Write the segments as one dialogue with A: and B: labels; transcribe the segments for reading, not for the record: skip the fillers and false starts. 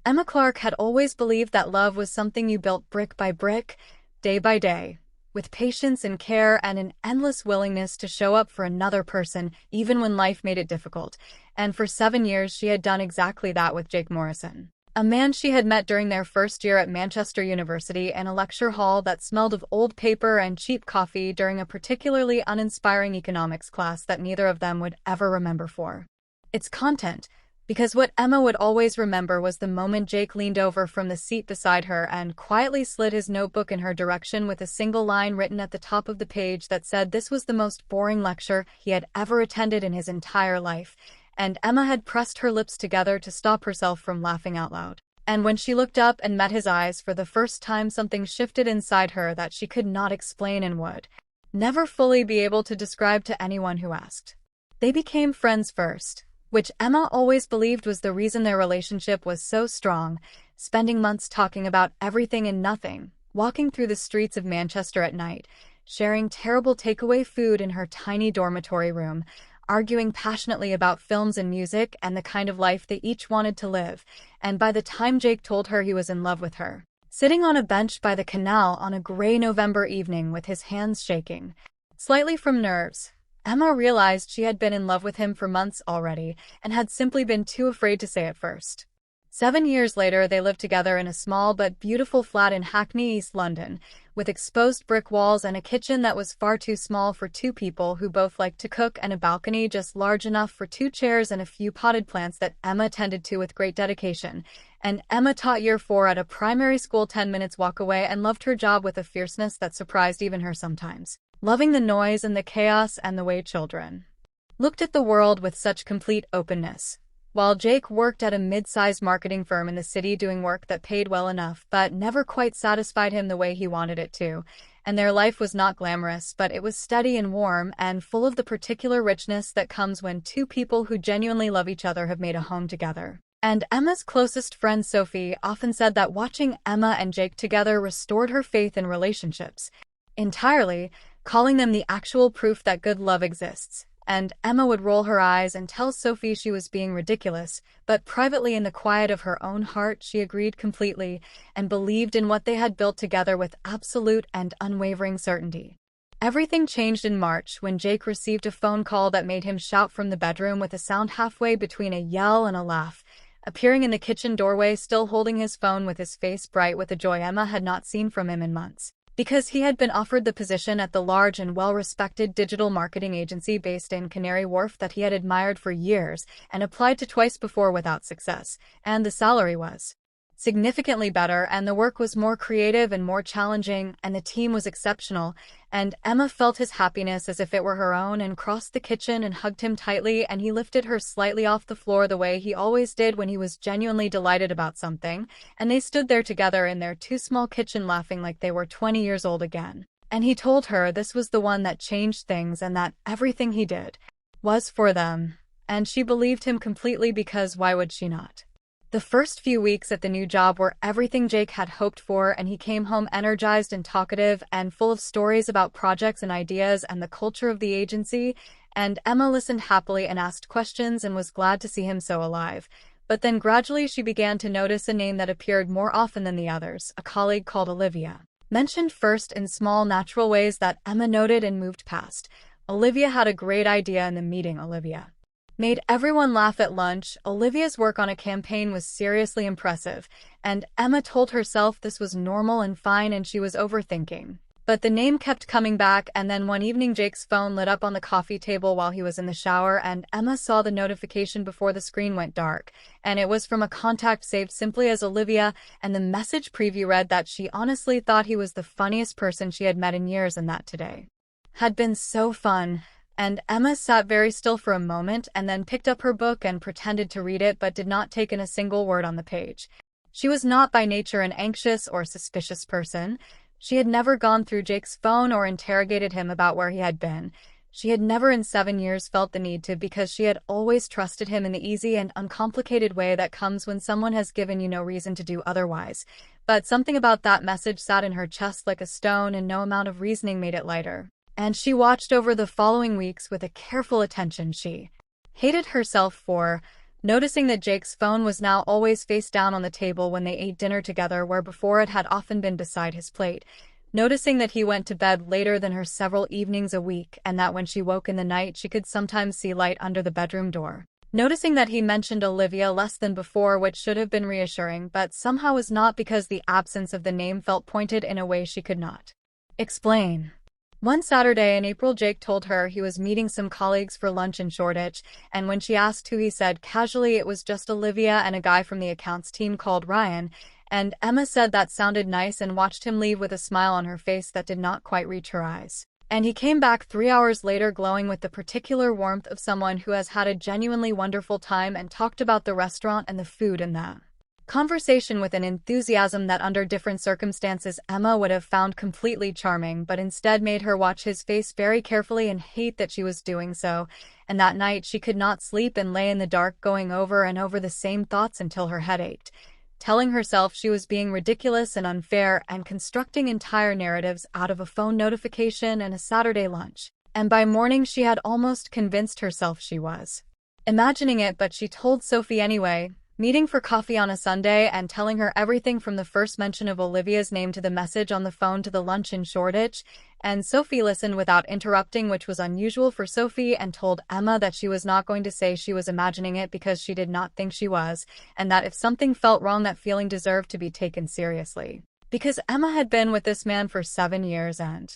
A: Emma Clarke had always believed that love was something you built brick by brick, day by day, with patience and care and an endless willingness to show up for another person, even when life made it difficult. And for 7 years, she had done exactly that with Jake Morrison, a man she had met during their first year at Manchester University in a lecture hall that smelled of old paper and cheap coffee during a particularly uninspiring economics class that neither of them would ever remember for its content. Because what Emma would always remember was the moment Jake leaned over from the seat beside her and quietly slid his notebook in her direction with a single line written at the top of the page that said this was the most boring lecture he had ever attended in his entire life, and Emma had pressed her lips together to stop herself from laughing out loud. And when she looked up and met his eyes for the first time, something shifted inside her that she could not explain and would never fully be able to describe to anyone who asked. They became friends first, which Emma always believed was the reason their relationship was so strong, spending months talking about everything and nothing, walking through the streets of Manchester at night, sharing terrible takeaway food in her tiny dormitory room, arguing passionately about films and music and the kind of life they each wanted to live. And by the time Jake told her he was in love with her, sitting on a bench by the canal on a gray November evening with his hands shaking slightly from nerves, Emma realized she had been in love with him for months already and had simply been too afraid to say it first. 7 years later, they lived together in a small but beautiful flat in Hackney, East London, with exposed brick walls and a kitchen that was far too small for two people who both liked to cook, and a balcony just large enough for 2 chairs and a few potted plants that Emma tended to with great dedication. And Emma taught year 4 at a primary school 10 minutes walk away and loved her job with a fierceness that surprised even her sometimes, loving the noise and the chaos and the way children looked at the world with such complete openness. While Jake worked at a mid-sized marketing firm in the city doing work that paid well enough but never quite satisfied him the way he wanted it to, and their life was not glamorous, but it was steady and warm and full of the particular richness that comes when two people who genuinely love each other have made a home together. And Emma's closest friend Sophie often said that watching Emma and Jake together restored her faith in relationships entirely, calling them the actual proof that good love exists. And Emma would roll her eyes and tell Sophie she was being ridiculous, but privately in the quiet of her own heart she agreed completely and believed in what they had built together with absolute and unwavering certainty. Everything changed in March when Jake received a phone call that made him shout from the bedroom with a sound halfway between a yell and a laugh, appearing in the kitchen doorway still holding his phone with his face bright with a joy Emma had not seen from him in months. Because he had been offered the position at the large and well-respected digital marketing agency based in Canary Wharf that he had admired for years and applied to twice before without success, and the salary was significantly better, and the work was more creative and more challenging, and the team was exceptional, and Emma felt his happiness as if it were her own and crossed the kitchen and hugged him tightly, and he lifted her slightly off the floor the way he always did when he was genuinely delighted about something, and they stood there together in their too small kitchen laughing like they were 20 years old again. And he told her this was the one that changed things and that everything he did was for them, and she believed him completely because why would she not? The first few weeks at the new job were everything Jake had hoped for, and he came home energized and talkative and full of stories about projects and ideas and the culture of the agency, and Emma listened happily and asked questions and was glad to see him so alive. But then gradually she began to notice a name that appeared more often than the others, a colleague called Olivia. Mentioned first in small, natural ways that Emma noted and moved past. Olivia had a great idea in the meeting. Olivia made everyone laugh at lunch. Olivia's work on a campaign was seriously impressive, and Emma told herself this was normal and fine and she was overthinking. But the name kept coming back, and then one evening Jake's phone lit up on the coffee table while he was in the shower, and Emma saw the notification before the screen went dark, and it was from a contact saved simply as Olivia, and the message preview read that she honestly thought he was the funniest person she had met in years and that today had been so fun. And Emma sat very still for a moment and then picked up her book and pretended to read it but did not take in a single word on the page. She was not by nature an anxious or suspicious person. She had never gone through Jake's phone or interrogated him about where he had been. She had never in 7 years felt the need to, because she had always trusted him in the easy and uncomplicated way that comes when someone has given you no reason to do otherwise. But something about that message sat in her chest like a stone, and no amount of reasoning made it lighter. And she watched over the following weeks with a careful attention she hated herself for, Noticing that Jake's phone was now always face down on the table when they ate dinner together, where before it had often been beside his plate. Noticing that he went to bed later than her several evenings a week, and that when she woke in the night she could sometimes see light under the bedroom door. Noticing that he mentioned Olivia less than before, which should have been reassuring, but somehow was not, because the absence of the name felt pointed in a way she could not explain. One Saturday in April, Jake told her he was meeting some colleagues for lunch in Shoreditch, and when she asked who, he said casually it was just Olivia and a guy from the accounts team called Ryan, and Emma said that sounded nice and watched him leave with a smile on her face that did not quite reach her eyes. And he came back 3 hours later glowing with the particular warmth of someone who has had a genuinely wonderful time, and talked about the restaurant and the food and the conversation with an enthusiasm that under different circumstances Emma would have found completely charming, but instead made her watch his face very carefully and hate that she was doing so. And that night she could not sleep and lay in the dark going over and over the same thoughts until her head ached, telling herself she was being ridiculous and unfair and constructing entire narratives out of a phone notification and a Saturday lunch. And by morning she had almost convinced herself she was imagining it, but she told Sophie anyway, meeting for coffee on a Sunday and telling her everything from the first mention of Olivia's name to the message on the phone to the lunch in Shoreditch. And Sophie listened without interrupting, which was unusual for Sophie, and told Emma that she was not going to say she was imagining it because she did not think she was, and that if something felt wrong, that feeling deserved to be taken seriously. Because Emma had been with this man for 7 years and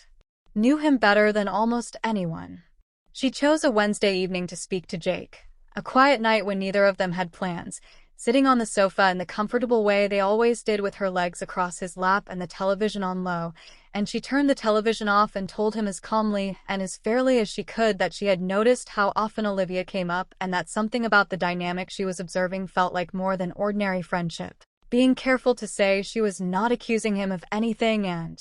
A: knew him better than almost anyone. She chose a Wednesday evening to speak to Jake, a quiet night when neither of them had plans, sitting on the sofa in the comfortable way they always did, with her legs across his lap and the television on low, and she turned the television off and told him as calmly and as fairly as she could that she had noticed how often Olivia came up, and that something about the dynamic she was observing felt like more than ordinary friendship. Being careful to say she was not accusing him of anything, and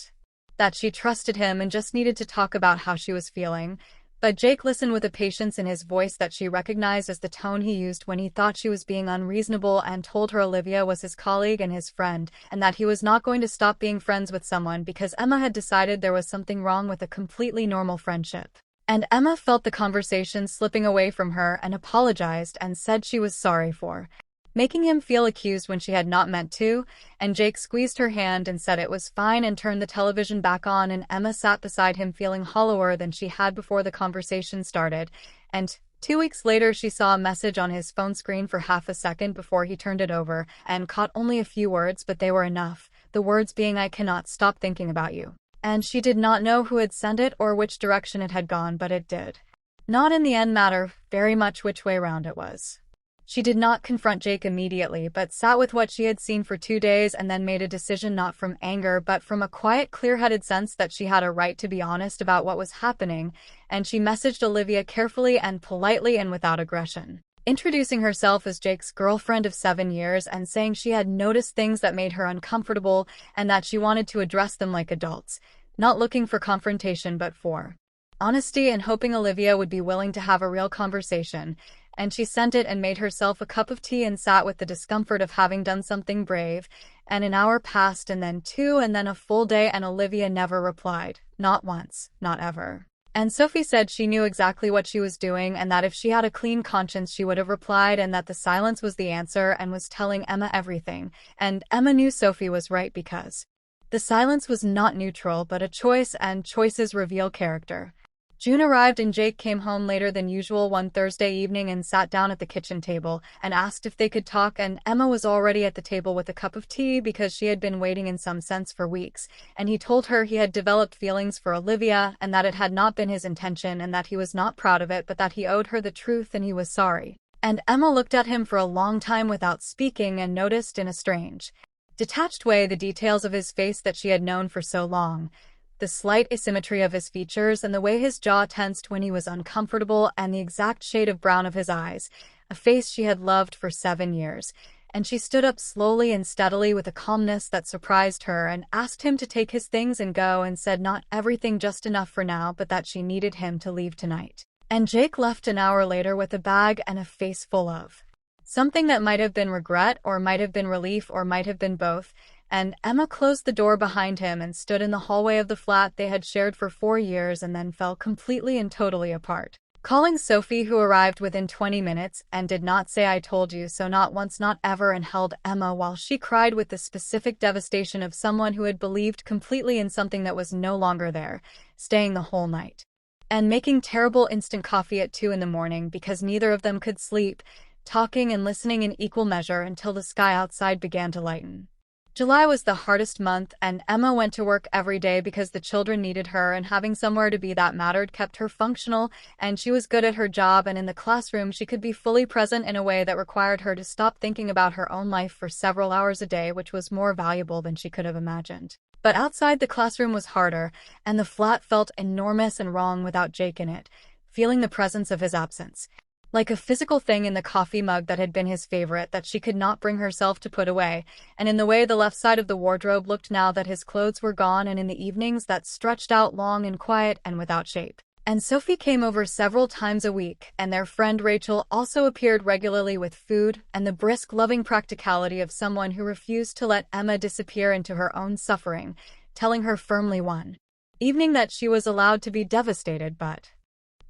A: that she trusted him and just needed to talk about how she was feeling. But Jake listened with a patience in his voice that she recognized as the tone he used when he thought she was being unreasonable, and told her Olivia was his colleague and his friend, and that he was not going to stop being friends with someone because Emma had decided there was something wrong with a completely normal friendship. And Emma felt the conversation slipping away from her and apologized and said she was sorry for making him feel accused when she had not meant to, and Jake squeezed her hand and said it was fine and turned the television back on, and Emma sat beside him feeling hollower than she had before the conversation started. And 2 weeks later she saw a message on his phone screen for half a second before he turned it over, and caught only a few words, but they were enough, the words being, "I cannot stop thinking about you." And she did not know who had sent it or which direction it had gone, but it did not in the end matter very much which way round it was. She did not confront Jake immediately, but sat with what she had seen for 2 days, and then made a decision not from anger but from a quiet, clear-headed sense that she had a right to be honest about what was happening, and she messaged Olivia carefully and politely and without aggression, introducing herself as Jake's girlfriend of 7 years and saying she had noticed things that made her uncomfortable and that she wanted to address them like adults, not looking for confrontation but for honesty, and hoping Olivia would be willing to have a real conversation. And she sent it and made herself a cup of tea and sat with the discomfort of having done something brave. And an hour passed, and then 2, and then a full day, and Olivia never replied. Not once, not ever. And Sophie said she knew exactly what she was doing, and that if she had a clean conscience she would have replied, and that the silence was the answer, and was telling Emma everything. And Emma knew Sophie was right, because the silence was not neutral but a choice, and choices reveal character. June arrived and Jake came home later than usual one Thursday evening and sat down at the kitchen table and asked if they could talk, and Emma was already at the table with a cup of tea because she had been waiting in some sense for weeks, and he told her he had developed feelings for Olivia and that it had not been his intention and that he was not proud of it, but that he owed her the truth and he was sorry. And Emma looked at him for a long time without speaking and noticed in a strange, detached way the details of his face that she had known for so long. The slight asymmetry of his features and the way his jaw tensed when he was uncomfortable, and the exact shade of brown of his eyes, a face she had loved for 7 years. And she stood up slowly and steadily with a calmness that surprised her and asked him to take his things and go, and said not everything, just enough for now, but that she needed him to leave tonight. And Jake left an hour later with a bag and a face full of something that might have been regret or might have been relief or might have been both. And Emma closed the door behind him and stood in the hallway of the flat they had shared for 4 years, and then fell completely and totally apart. calling Sophie, who arrived within 20 minutes and did not say "I told you so" not once, not ever, and held Emma while she cried with the specific devastation of someone who had believed completely in something that was no longer there, staying the whole night. And making terrible instant coffee at 2 in the morning because neither of them could sleep, talking and listening in equal measure until the sky outside began to lighten. July was the hardest month, and Emma went to work every day because the children needed her, and having somewhere to be that mattered kept her functional, and she was good at her job, and in the classroom she could be fully present in a way that required her to stop thinking about her own life for several hours a day, which was more valuable than she could have imagined. But outside the classroom was harder, and the flat felt enormous and wrong without Jake in it, feeling the presence of his absence. Like a physical thing in the coffee mug that had been his favorite that she could not bring herself to put away, and in the way the left side of the wardrobe looked now that his clothes were gone, and in the evenings that stretched out long and quiet and without shape. And Sophie came over several times a week, and their friend Rachel also appeared regularly with food and the brisk, loving practicality of someone who refused to let Emma disappear into her own suffering, telling her firmly one evening that she was allowed to be devastated but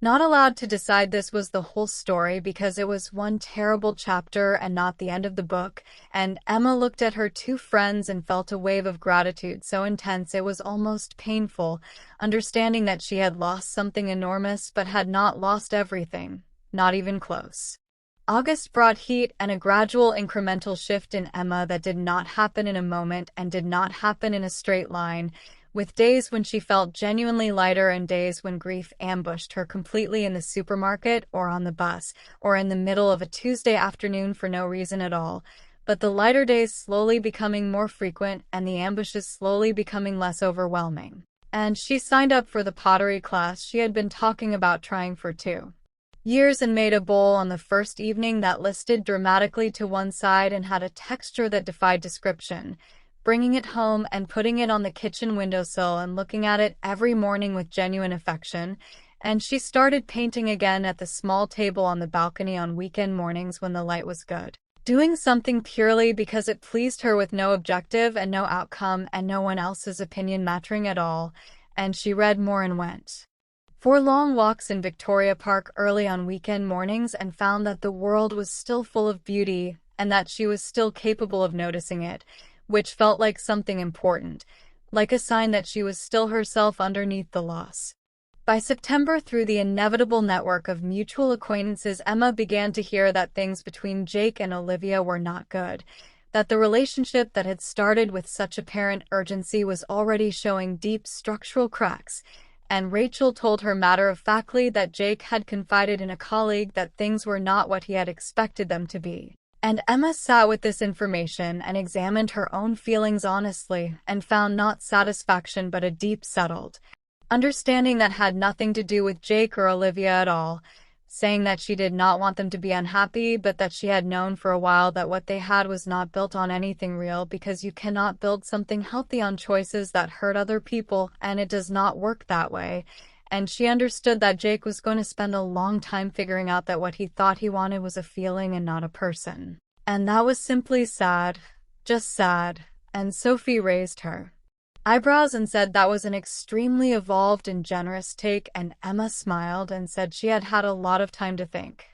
A: not allowed to decide this was the whole story, because it was one terrible chapter and not the end of the book. And Emma looked at her two friends and felt a wave of gratitude so intense it was almost painful, understanding that she had lost something enormous but had not lost everything, not even close. August brought heat and a gradual incremental shift in Emma that did not happen in a moment and did not happen in a straight line, with days when she felt genuinely lighter and days when grief ambushed her completely in the supermarket or on the bus or in the middle of a Tuesday afternoon for no reason at all, but the lighter days slowly becoming more frequent and the ambushes slowly becoming less overwhelming. And she signed up for the pottery class she had been talking about trying for 2 years and made a bowl on the first evening that listed dramatically to one side and had a texture that defied description, bringing it home and putting it on the kitchen windowsill and looking at it every morning with genuine affection. And she started painting again at the small table on the balcony on weekend mornings when the light was good, doing something purely because it pleased her with no objective and no outcome and no one else's opinion mattering at all. And she read more and went for long walks in Victoria Park early on weekend mornings and found that the world was still full of beauty and that she was still capable of noticing it, which felt like something important, like a sign that she was still herself underneath the loss. By September, through the inevitable network of mutual acquaintances, Emma began to hear that things between Jake and Olivia were not good, that the relationship that had started with such apparent urgency was already showing deep structural cracks, and Rachel told her matter-of-factly that Jake had confided in a colleague that things were not what he had expected them to be. And Emma sat with this information and examined her own feelings honestly and found not satisfaction but a deep settled understanding that had nothing to do with Jake or Olivia at all, saying that she did not want them to be unhappy but that she had known for a while that what they had was not built on anything real, because you cannot build something healthy on choices that hurt other people, and it does not work that way. And she understood that Jake was going to spend a long time figuring out that what he thought he wanted was a feeling and not a person. And that was simply sad. Just sad. And Sophie raised her eyebrows and said that was an extremely evolved and generous take, and Emma smiled and said she had had a lot of time to think.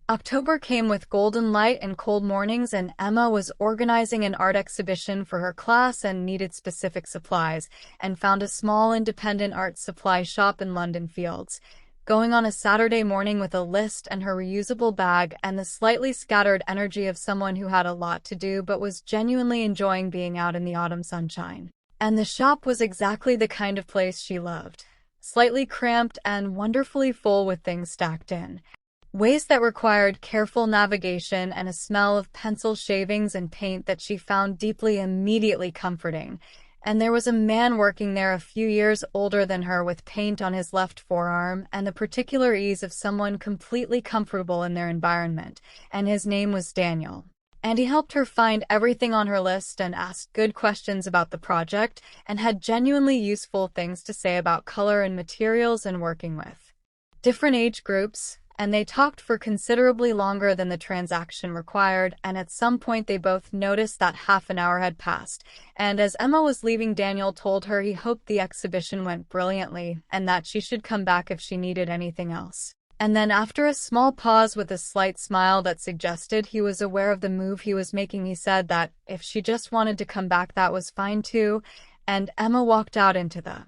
A: October came with golden light and cold mornings, and Emma was organizing an art exhibition for her class and needed specific supplies, and found a small independent art supply shop in London Fields, going on a Saturday morning with a list and her reusable bag and the slightly scattered energy of someone who had a lot to do but was genuinely enjoying being out in the autumn sunshine. And the shop was exactly the kind of place she loved, slightly cramped and wonderfully full with things stacked in ways that required careful navigation and a smell of pencil shavings and paint that she found deeply immediately comforting. And there was a man working there a few years older than her with paint on his left forearm and the particular ease of someone completely comfortable in their environment, and his name was Daniel. And he helped her find everything on her list and asked good questions about the project and had genuinely useful things to say about color and materials and working with different age groups. And they talked for considerably longer than the transaction required, and at some point they both noticed that half an hour had passed, and as Emma was leaving, Daniel told her he hoped the exhibition went brilliantly, and that she should come back if she needed anything else. And then after a small pause with a slight smile that suggested he was aware of the move he was making, he said that if she just wanted to come back, that was fine too, and Emma walked out into the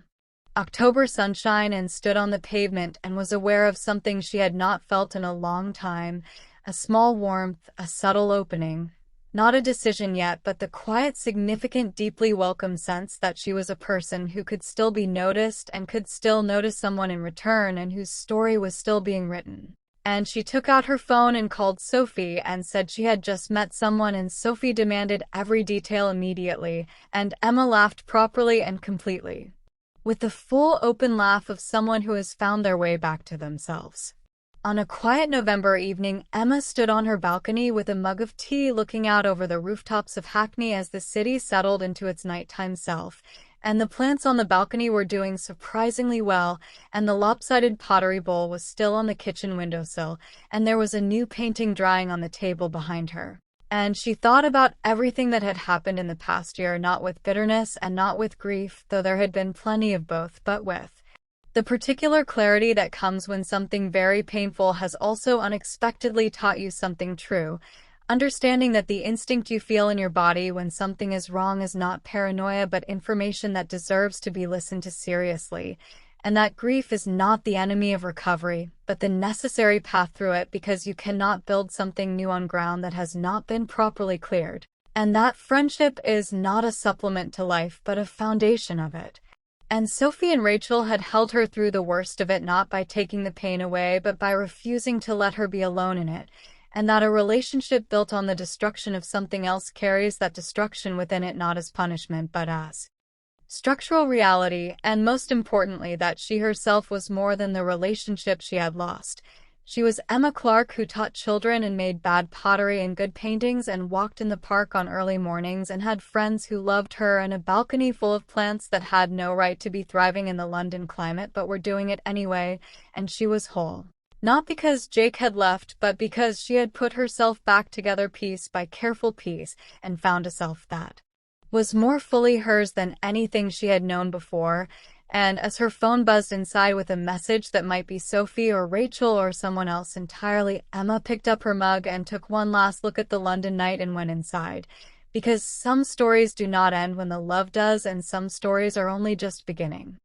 A: October sunshine and stood on the pavement and was aware of something she had not felt in a long time, a small warmth, a subtle opening. Not a decision yet, but the quiet, significant, deeply welcome sense that she was a person who could still be noticed and could still notice someone in return and whose story was still being written. And she took out her phone and called Sophie and said she had just met someone, and Sophie demanded every detail immediately, and Emma laughed properly and completely, with the full open laugh of someone who has found their way back to themselves. On a quiet November evening, Emma stood on her balcony with a mug of tea looking out over the rooftops of Hackney as the city settled into its nighttime self, and the plants on the balcony were doing surprisingly well, and the lopsided pottery bowl was still on the kitchen windowsill, and there was a new painting drying on the table behind her. And she thought about everything that had happened in the past year, not with bitterness and not with grief, though there had been plenty of both, but with the particular clarity that comes when something very painful has also unexpectedly taught you something true, understanding that the instinct you feel in your body when something is wrong is not paranoia but information that deserves to be listened to seriously, and that grief is not the enemy of recovery, but the necessary path through it, because you cannot build something new on ground that has not been properly cleared, and that friendship is not a supplement to life but a foundation of it. And Sophie and Rachel had held her through the worst of it, not by taking the pain away, but by refusing to let her be alone in it, and that a relationship built on the destruction of something else carries that destruction within it, not as punishment, but as structural reality, and most importantly, that she herself was more than the relationship she had lost. She was Emma Clarke, who taught children and made bad pottery and good paintings and walked in the park on early mornings and had friends who loved her and a balcony full of plants that had no right to be thriving in the London climate but were doing it anyway, and she was whole. Not because Jake had left, but because she had put herself back together piece by careful piece and found a self that was more fully hers than anything she had known before. And as her phone buzzed inside with a message that might be Sophie or Rachel or someone else entirely, Emma picked up her mug and took one last look at the London night and went inside. Because some stories do not end when the love does, and some stories are only just beginning.